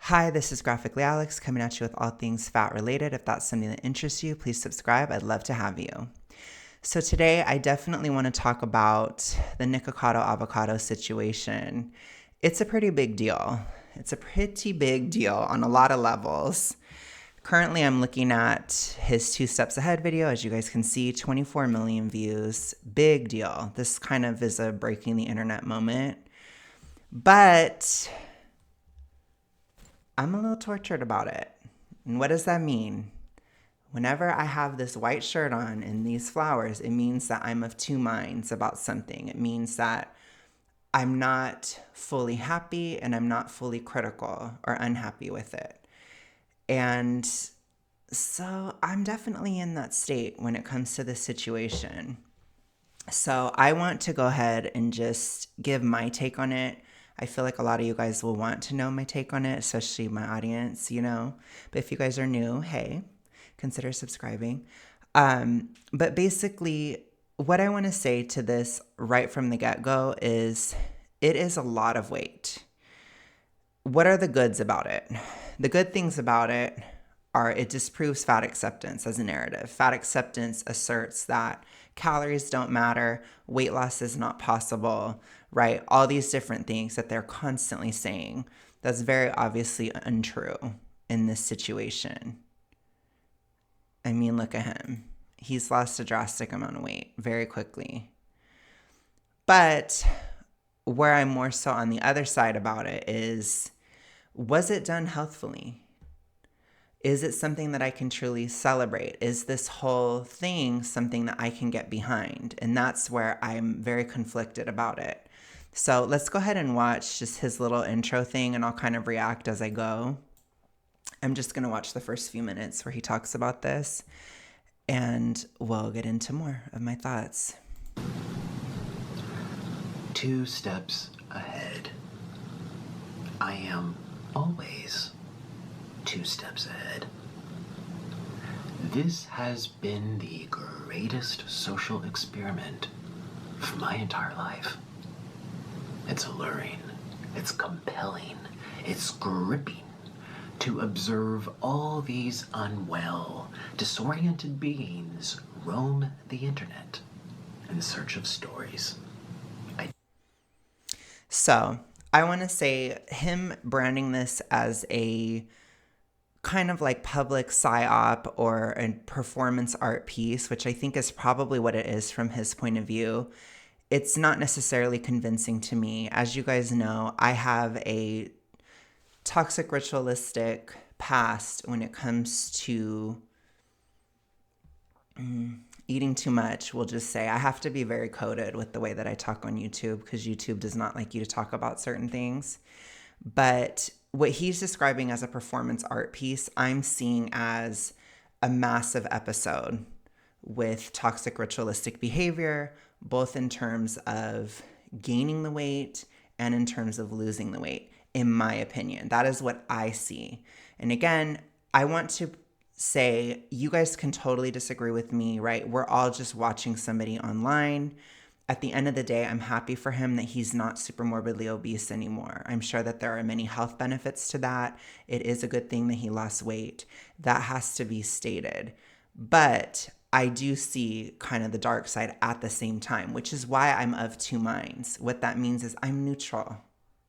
Hi, this is Graphically Alex coming at you with all things fat related. If that's something that interests you, please subscribe. I'd love to have you. So today I definitely want to talk about the Nikocado avocado situation. It's a pretty big deal. It's a pretty big deal on a lot of levels. Currently, I'm looking at his 2 Steps Ahead video. As you guys can see, 24 million views. Big deal. This kind of is a breaking the internet moment. But I'm a little tortured about it. And what does that mean? Whenever I have this white shirt on and these flowers, it means that I'm of two minds about something. It means that I'm not fully happy and I'm not fully critical or unhappy with it. And so I'm definitely in that state when it comes to this situation. So I want to go ahead and just give my take on it. I feel like a lot of you guys will want to know my take on it, especially my audience, But if you guys are new, hey, consider subscribing. But basically, what I want to say to this right from the get-go is it is a lot of weight. What are the goods about it? The good things about it are it disproves fat acceptance as a narrative. Fat acceptance asserts that calories don't matter, weight loss is not possible, right? All these different things that they're constantly saying. That's very obviously untrue in this situation. I mean, look at him. He's lost a drastic amount of weight very quickly. But where I'm more so on the other side about it is, was it done healthfully? Is it something that I can truly celebrate? Is this whole thing something that I can get behind? And that's where I'm very conflicted about it. So let's go ahead and watch just his little intro thing and I'll kind of react as I go. I'm just going to watch the first few minutes where he talks about this and we'll get into more of my thoughts. 2 steps ahead. I am always 2 steps ahead. This has been the greatest social experiment for my entire life. It's alluring, it's compelling, it's gripping to observe all these unwell, disoriented beings roam the internet in search of stories. So I want to say him branding this as a kind of like public psyop or a performance art piece, which I think is probably what it is from his point of view. It's not necessarily convincing to me. As you guys know, I have a toxic ritualistic past when it comes to eating too much. We'll just say I have to be very coded with the way that I talk on YouTube because YouTube does not like you to talk about certain things. But what he's describing as a performance art piece, I'm seeing as a massive episode with toxic ritualistic behavior, both in terms of gaining the weight and in terms of losing the weight, in my opinion. That is what I see. And again, I want to say you guys can totally disagree with me, right? We're all just watching somebody online. At the end of the day, I'm happy for him that he's not super morbidly obese anymore. I'm sure that there are many health benefits to that. It is a good thing that he lost weight. That has to be stated. But I do see kind of the dark side at the same time, which is why I'm of two minds. What that means is I'm neutral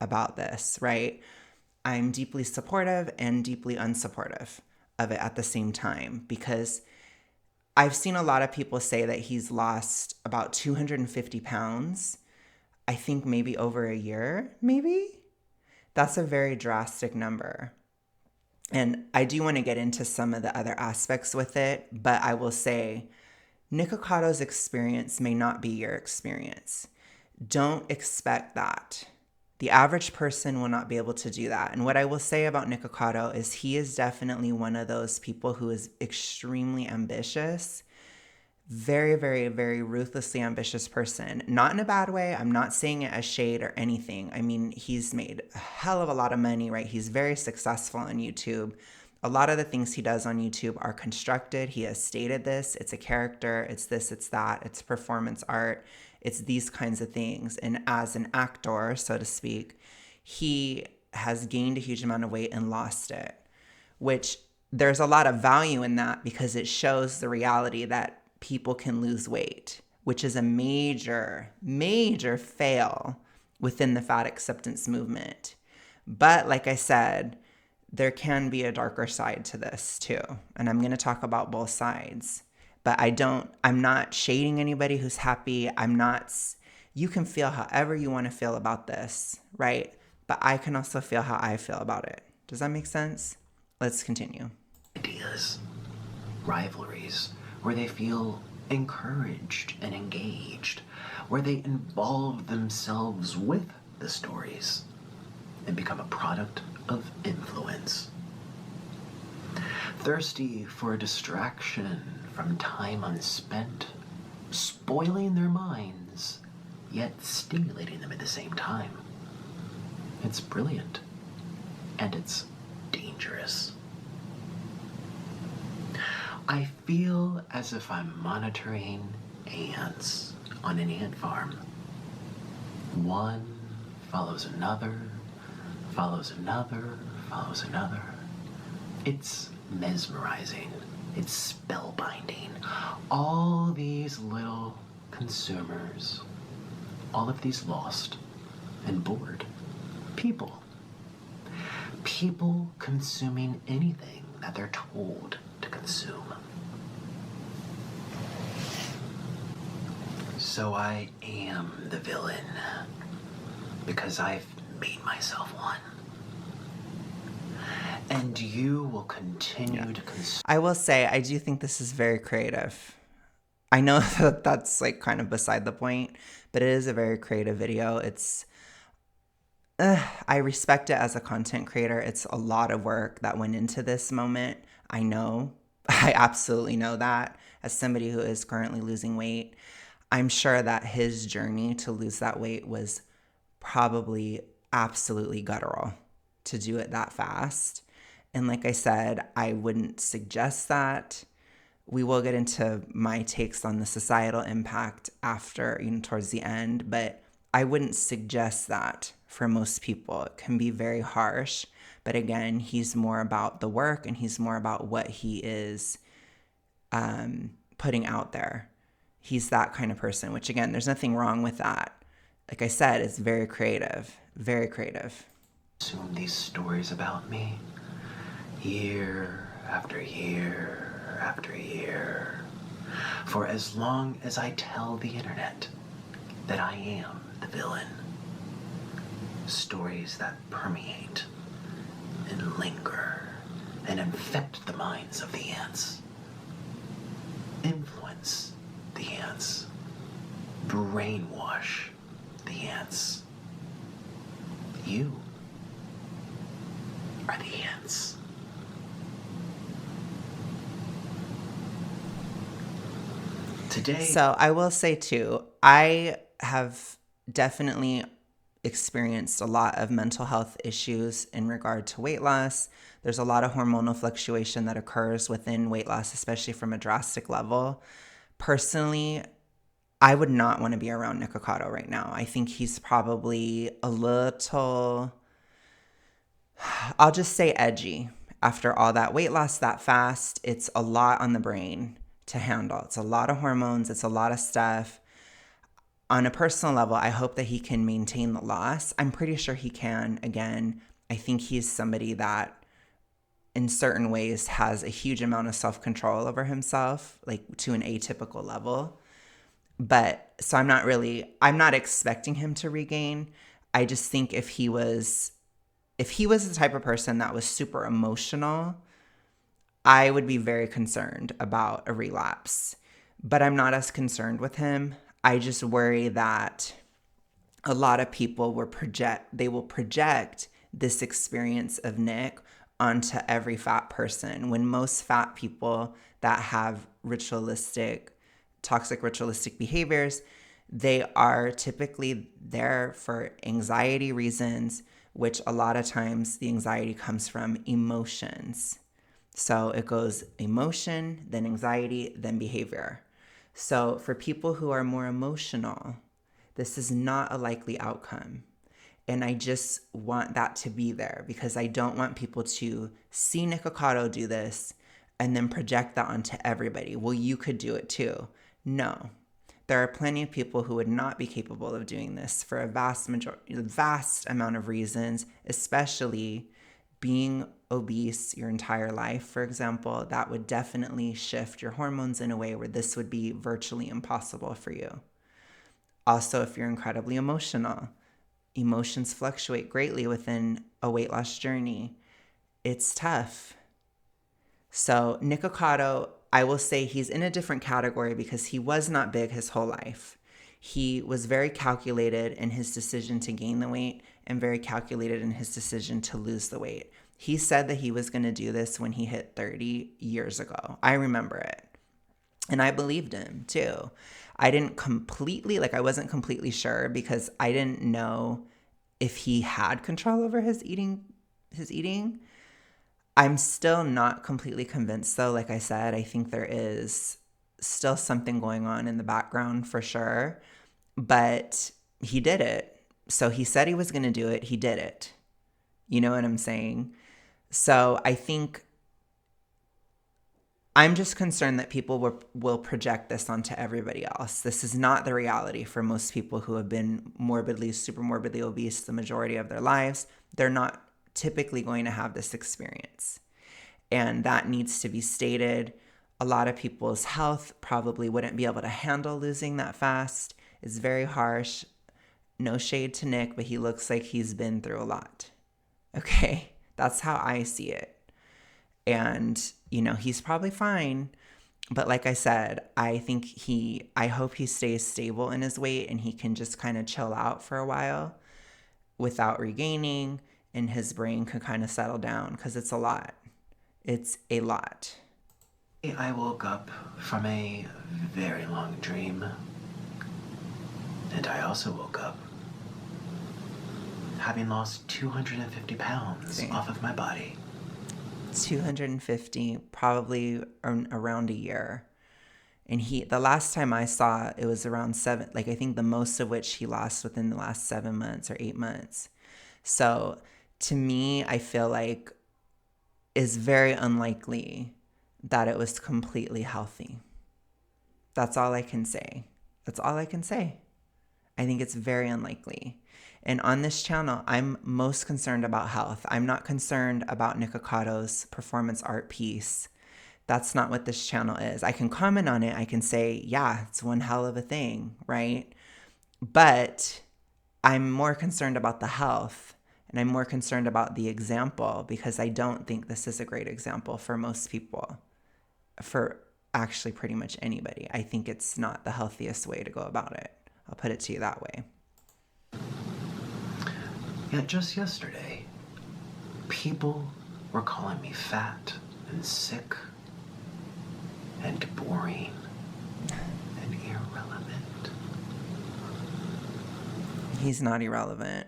about this, right? I'm deeply supportive and deeply unsupportive of it at the same time because I've seen a lot of people say that he's lost about 250 pounds. I think maybe over a year, maybe? That's a very drastic number. And I do want to get into some of the other aspects with it, but I will say Nicocado's experience may not be your experience. Don't expect that. The average person will not be able to do that. And what I will say about Nikocado is he is definitely one of those people who is extremely ambitious. Very, very, very ruthlessly ambitious person. Not in a bad way. I'm not saying it as shade or anything. I mean, he's made a hell of a lot of money, right? He's very successful on YouTube. A lot of the things he does on YouTube are constructed. He has stated this. It's a character. It's this, it's that. It's performance art. It's these kinds of things. And as an actor, so to speak, he has gained a huge amount of weight and lost it, which there's a lot of value in that because it shows the reality that people can lose weight, which is a major, major fail within the fat acceptance movement. But like I said, there can be a darker side to this too. And I'm going to talk about both sides. But I'm not shading anybody who's happy. You can feel however you want to feel about this, right? But I can also feel how I feel about it. Does that make sense? Let's continue. Ideas, rivalries, where they feel encouraged and engaged, where they involve themselves with the stories and become a product of influence. Thirsty for a distraction from time unspent, spoiling their minds, yet stimulating them at the same time. It's brilliant, and it's dangerous. I feel as if I'm monitoring ants on an ant farm. One follows another, follows another, follows another. It's mesmerizing. It's spellbinding. All these little consumers, all of these lost and bored people. People consuming anything that they're told to consume. So I am the villain because I've made myself one. And you will continue to consume. I will say, I do think this is very creative. I know that that's like kind of beside the point, but it is a very creative video. I respect it as a content creator. It's a lot of work that went into this moment. I know. I absolutely know that. As somebody who is currently losing weight, I'm sure that his journey to lose that weight was probably absolutely guttural to do it that fast. And like I said, I wouldn't suggest that. We will get into my takes on the societal impact after, towards the end, but I wouldn't suggest that for most people. It can be very harsh. But again, he's more about the work and he's more about what he is putting out there. He's that kind of person, which again, there's nothing wrong with that. Like I said, it's very creative, very creative. Consume these stories about me year after year after year. For as long as I tell the internet that I am the villain, stories that permeate and linger and infect the minds of the ants, influence the ants, brainwash the ants. You are the ants. Today. So I will say too, I have definitely experienced a lot of mental health issues in regard to weight loss. There's a lot of hormonal fluctuation that occurs within weight loss, especially from a drastic level. Personally, I would not want to be around Nikocado right now. I think he's probably a little, I'll just say edgy. After all that weight loss that fast, it's a lot on the brain to handle. It's a lot of hormones. It's a lot of stuff. On a personal level, I hope that he can maintain the loss. I'm pretty sure he can. Again, I think he's somebody that in certain ways has a huge amount of self-control over himself, like to an atypical level. But so I'm not expecting him to regain. I just think if he was the type of person that was super emotional, I would be very concerned about a relapse. But I'm not as concerned with him. I just worry that a lot of people will project this experience of Nick onto every fat person, when most fat people that have toxic ritualistic behaviors, they are typically there for anxiety reasons, which a lot of times the anxiety comes from emotions. So it goes emotion, then anxiety, then behavior. So for people who are more emotional, this is not a likely outcome. And I just want that to be there because I don't want people to see Nikocado do this and then project that onto everybody. Well, you could do it too. No. There are plenty of people who would not be capable of doing this for a vast amount of reasons, especially being obese your entire life, for example. That would definitely shift your hormones in a way where this would be virtually impossible for you. Also, if you're incredibly emotional, emotions fluctuate greatly within a weight loss journey. It's tough. So Nikocado, I will say he's in a different category because he was not big his whole life. He was very calculated in his decision to gain the weight and very calculated in his decision to lose the weight. He said that he was going to do this when he hit 30 years ago. I remember it. And I believed him too. I wasn't completely sure because I didn't know if he had control over his eating. I'm still not completely convinced though. Like I said, I think there is still something going on in the background for sure, but he did it. So he said he was going to do it. He did it. You know what I'm saying? So I think I'm just concerned that people will project this onto everybody else. This is not the reality for most people who have been super morbidly obese the majority of their lives. They're not typically going to have this experience. And that needs to be stated. A lot of people's health probably wouldn't be able to handle losing that fast. It's very harsh. No shade to Nick, but he looks like he's been through a lot. Okay? That's how I see it. And, he's probably fine. But like I said, I hope he stays stable in his weight and he can just kind of chill out for a while without regaining, and his brain can kind of settle down because it's a lot. It's a lot. I woke up from a very long dream. And I also woke up having lost 250 pounds off of my body. 250, probably around a year. And the last time I saw it was around 7, I think the most of which he lost within the last 7 months or 8 months. So to me, I feel like is very unlikely that it was completely healthy. That's all I can say. I think it's very unlikely. And on this channel, I'm most concerned about health. I'm not concerned about Nicocado's performance art piece. That's not what this channel is. I can comment on it. I can say, yeah, it's one hell of a thing, right? But I'm more concerned about the health, and I'm more concerned about the example, because I don't think this is a great example for most people, for actually pretty much anybody. I think it's not the healthiest way to go about it. I'll put it to you that way. Yet just yesterday, people were calling me fat and sick and boring and irrelevant. He's not irrelevant.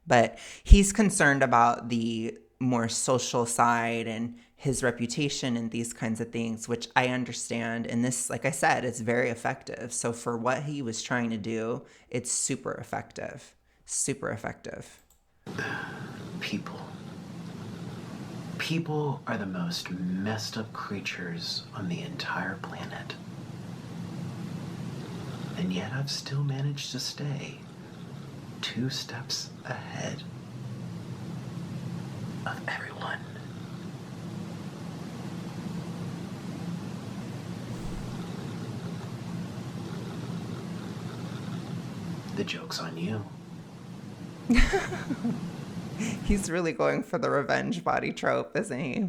But he's concerned about the more social side and his reputation and these kinds of things, which I understand. And this, like I said, it's very effective. So for what he was trying to do, it's super effective. Super effective. People are the most messed up creatures on the entire planet. And yet I've still managed to stay 2 steps ahead of everyone. The joke's on you. He's really going for the revenge body trope, isn't he?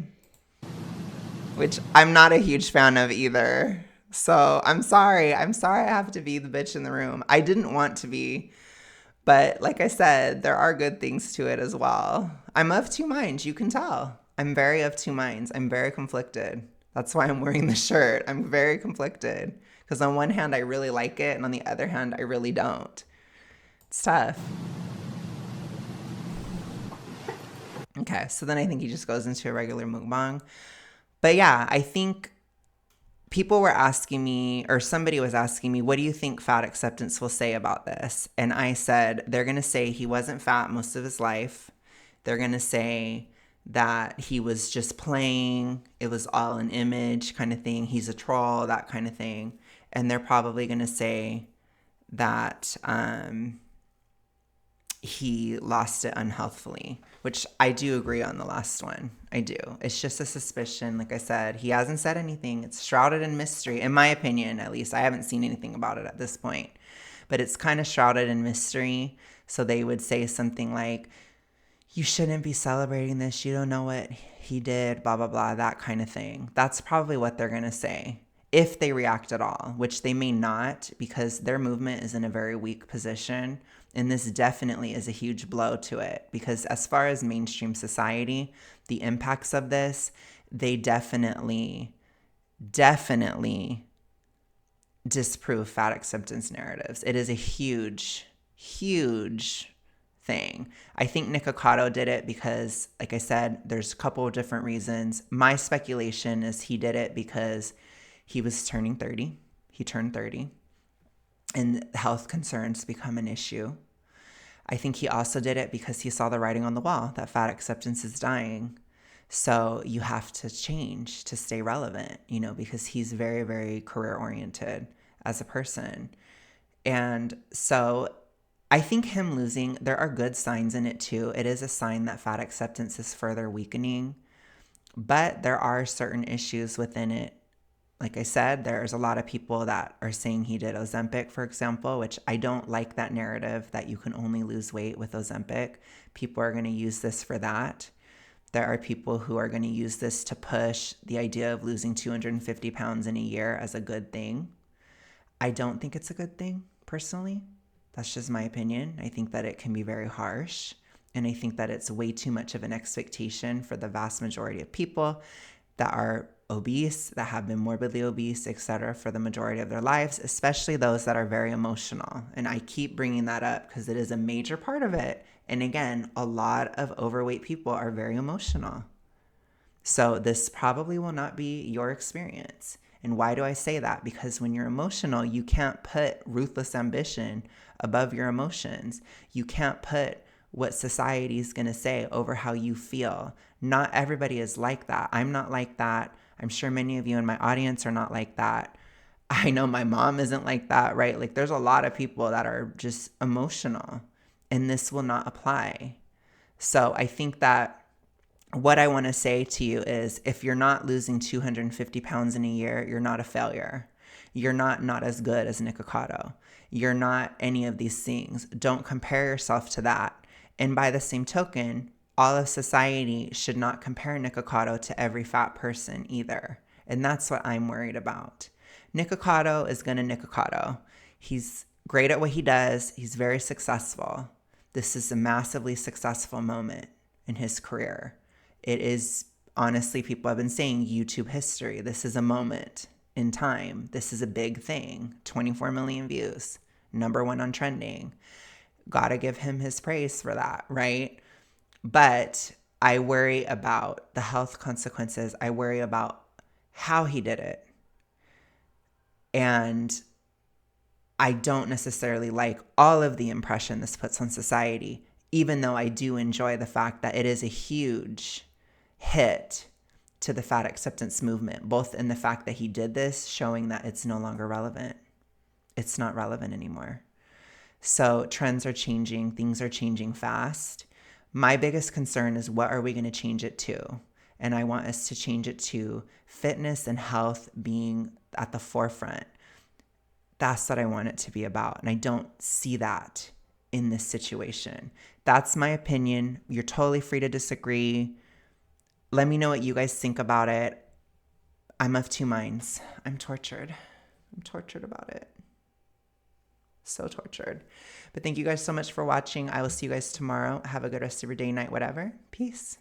Which I'm not a huge fan of either. So I'm sorry. I have to be the bitch in the room. I didn't want to be. But like I said, there are good things to it as well. I'm of two minds. You can tell. I'm very of two minds. I'm very conflicted. That's why I'm wearing the shirt. I'm very conflicted. Because on one hand, I really like it. And on the other hand, I really don't. It's tough. Okay, so then I think he just goes into a regular mukbang. But yeah, I think people were asking me, or somebody was asking me, what do you think fat acceptance will say about this? And I said, they're going to say he wasn't fat most of his life. They're going to say that he was just playing. It was all an image kind of thing. He's a troll, that kind of thing. And they're probably going to say that he lost it unhealthfully, which I do agree on the last one. I do. It's just a suspicion. Like I said, he hasn't said anything. It's shrouded in mystery, in my opinion, at least. I haven't seen anything about it at this point, but it's kind of shrouded in mystery. So they would say something like, you shouldn't be celebrating this. You don't know what he did, blah, blah, blah, that kind of thing. That's probably what they're going to say if they react at all, which they may not, because their movement is in a very weak position. And this definitely is a huge blow to it, because as far as mainstream society, the impacts of this, they definitely disprove fat acceptance narratives. It is a huge, huge thing. I think Nikocado did it because, like I said, there's a couple of different reasons. My speculation is he did it because he was turning 30. He turned 30 and health concerns become an issue. I think he also did it because he saw the writing on the wall that fat acceptance is dying. So you have to change to stay relevant, because he's very, very career oriented as a person. And so I think him losing, there are good signs in it too. It is a sign that fat acceptance is further weakening, but there are certain issues within it. Like I said, there's a lot of people that are saying he did Ozempic, for example, which I don't like that narrative that you can only lose weight with Ozempic. People are going to use this for that. There are people who are going to use this to push the idea of losing 250 pounds in a year as a good thing. I don't think it's a good thing, personally. That's just my opinion. I think that it can be very harsh, and I think that it's way too much of an expectation for the vast majority of people that are obese, that have been morbidly obese, etc., for the majority of their lives, especially those that are very emotional. And I keep bringing that up because it is a major part of it. And again, a lot of overweight people are very emotional. So this probably will not be your experience. And why do I say that? Because when you're emotional, you can't put ruthless ambition above your emotions. You can't put what society is going to say over how you feel. Not everybody is like that. I'm not like that. I'm sure many of you in my audience are not like that. I know my mom isn't like that, right? Like there's a lot of people that are just emotional, and this will not apply. So I think that what I want to say to you is, if you're not losing 250 pounds in a year, you're not a failure. You're not as good as Nikocado. You're not any of these things. Don't compare yourself to that. And by the same token, all of society should not compare Nikocado to every fat person either. And that's what I'm worried about. Nikocado is going to Nikocado. He's great at what he does. He's very successful. This is a massively successful moment in his career. It is, honestly, people have been saying YouTube history. This is a moment in time. This is a big thing. 24 million views, #1 on trending. Gotta give him his praise for that, right? But I worry about the health consequences. I worry about how he did it. And I don't necessarily like all of the impression this puts on society, even though I do enjoy the fact that it is a huge hit to the fat acceptance movement, both in the fact that he did this, showing that it's no longer relevant. It's not relevant anymore. So trends are changing. Things are changing fast. My biggest concern is, what are we going to change it to? And I want us to change it to fitness and health being at the forefront. That's what I want it to be about. And I don't see that in this situation. That's my opinion. You're totally free to disagree. Let me know what you guys think about it. I'm of two minds. I'm tortured. I'm tortured about it. So tortured. But thank you guys so much for watching. I will see you guys tomorrow. Have a good rest of your day, night, whatever. Peace.